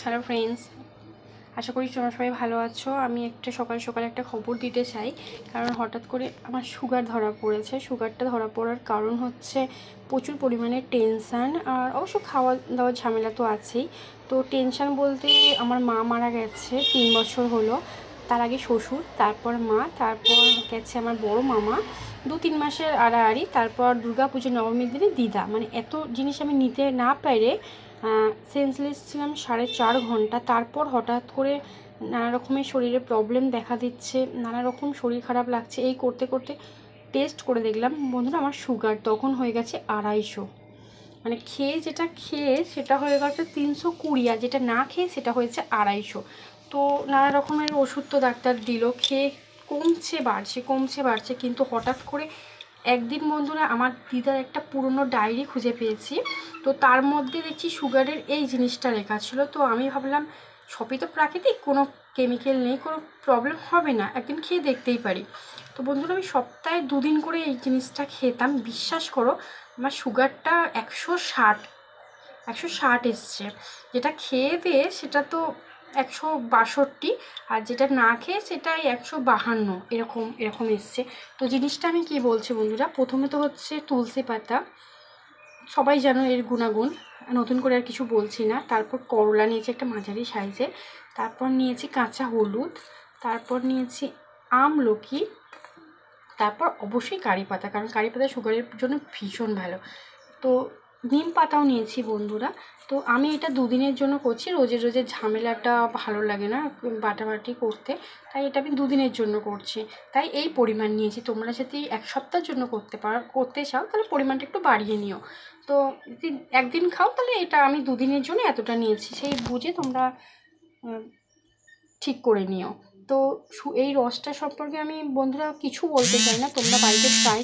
Hello friends, আশা করি তোমরা সবাই ভালো আছো। আমি একটা সকাল সকাল একটা খবর দিতে চাই, কারণ হঠাৎ করে আমার সুগার ধরা পড়েছে। সুগারটা ধরা পড়ার কারণ হচ্ছে প্রচুর পরিমাণে টেনশান, আর অবশ্য খাওয়া দাওয়ার ঝামেলা তো আছেই। তো টেনশান বলতে আমার মা মারা গেছে 3 বছর হলো। তার আগে শ্বশুর, তারপর মা, তারপর গেছে আমার বড় মামা 2-3 মাসের আড়াআড়ি, তারপর দুর্গাপুজো নবমীর দিনে দিদা। মানে এত জিনিস আমি নিতে না পেরে সেন্সলেস ছিলাম 4.5 ঘন্টা। তারপর হঠাৎ করে নানা রকমের শরীরে প্রবলেম দেখা দিচ্ছে, নানা রকম শরীর খারাপ লাগছে। এই করতে করতে টেস্ট করে দেখলাম বন্ধুরা আমার সুগার তখন হয়ে গেছে 250। মানে খেয়ে সেটা হয়ে গেছে 320, আর যেটা না খেয়ে সেটা হয়েছে 250। তো নানা রকমের ওষুধ তো ডাক্তার দিল, খেয়ে কমছে বাড়ছে, কিন্তু হঠাৎ করে একদিন বন্ধুরা আমার দিদার একটা পুরনো ডায়েরি খুঁজে পেয়েছি। তো তার মধ্যে দেখছি সুগারের এই জিনিসটা লেখা ছিল। তো আমি ভাবলাম সবই তো প্রাকৃতিক, কোনো কেমিক্যাল নেই, কোনো প্রবলেম হবে না, একদিন খেয়ে দেখতেই পারি। তো বন্ধুরা আমি সপ্তাহে 2 দিন করে এই জিনিসটা খেতাম। বিশ্বাস করো আমার সুগারটা 160 এসছে। যেটা খেয়ে দিয়ে সেটা তো 162, আর যেটা না খেয়ে সেটাই 152, এরকম এসছে। তো জিনিসটা আমি কি বলছি বন্ধুরা, প্রথমে তো হচ্ছে তুলসী পাতা, সবাই জানো এর গুণাগুণ, নতুন করে আর কিছু বলছি না। তারপর করলা নিয়েছি একটা মাঝারি সাইজে, তারপর নিয়েছি কাঁচা হলুদ, তারপর নিয়েছি আমলকি, তারপর অবশ্যই কারি পাতা, কারণ কারি পাতা সুগারের জন্য ভীষণ ভালো। তো নিম পাতাও নিয়েছি বন্ধুরা। তো আমি এটা 2 দিনের জন্য করছি, রোজের ঝামেলাটা ভালো লাগে না বাটাবাটি করতে, তাই এটা আমি 2 দিনের জন্য করছি। তাই এই পরিমাণ নিয়েছি। তোমরা যদি 1 সপ্তাহের জন্য করতে চাও তাহলে পরিমাণটা একটু বাড়িয়ে নিও। তো যদি একদিন খাও তাহলে এটা আমি 2 দিনের জন্য এতটা নিয়েছি, সেই বুঝে তোমরা ঠিক করে নিও। তো এই রসটা সম্পর্কে আমি বন্ধুরা কিছু বলতে চাই না, তোমরা বাড়িতে ট্রাই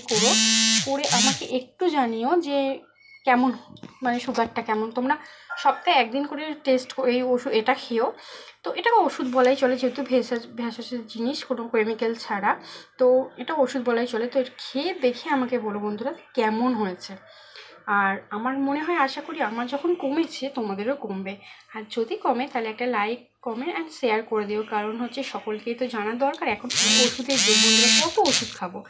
করে আমাকে একটু জানিও যে কেমন, মানে সুগারটা কেমন। তোমরা সপ্তাহে 1 দিন করে টেস্ট এই ওষুধ এটা খেও। তো এটাকে ওষুধ বলাই চলে, যেহেতু ভেষজের জিনিস, কোনো কেমিক্যাল ছাড়া। তো এটা ওষুধ বলাই চলে। তো খেয়ে দেখে আমাকে বলো বন্ধুরা কেমন হয়েছে। আর আমার মনে হয়, আশা করি আমার যখন কমেছে তোমাদেরও কমবে। আর যদি কমে তাহলে একটা লাইক, কমেন্ট অ্যান্ড শেয়ার করে দিও, কারণ হচ্ছে সকলকেই তো জানা দরকার। এখন ওষুধের যুগ বন্ধুরা, কত ওষুধ খাবো,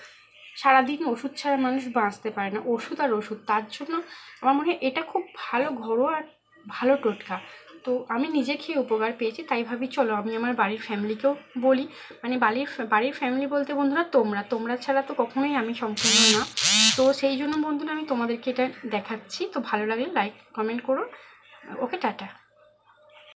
সারাদিন ওষুধ ছাড়া মানুষ বাঁচতে পারে না, ওষুধ আর ওষুধ। তার জন্য আমার মনে হয় এটা খুব ভালো ঘরোয়া আর ভালো টোটকা। তো আমি নিজে খেয়ে উপকার পেয়েছি, তাই ভাবি চলো আমি আমার বাড়ির ফ্যামিলিকেও বলি। মানে বাড়ির ফ্যামিলি বলতে বন্ধুরা তোমরা ছাড়া তো কখনোই আমি সম্পূর্ণ না। তো সেই জন্য বন্ধুরা আমি তোমাদেরকে এটা দেখাচ্ছি। তো ভালো লাগলে লাইক কমেন্ট করো। ওকে, টাটা।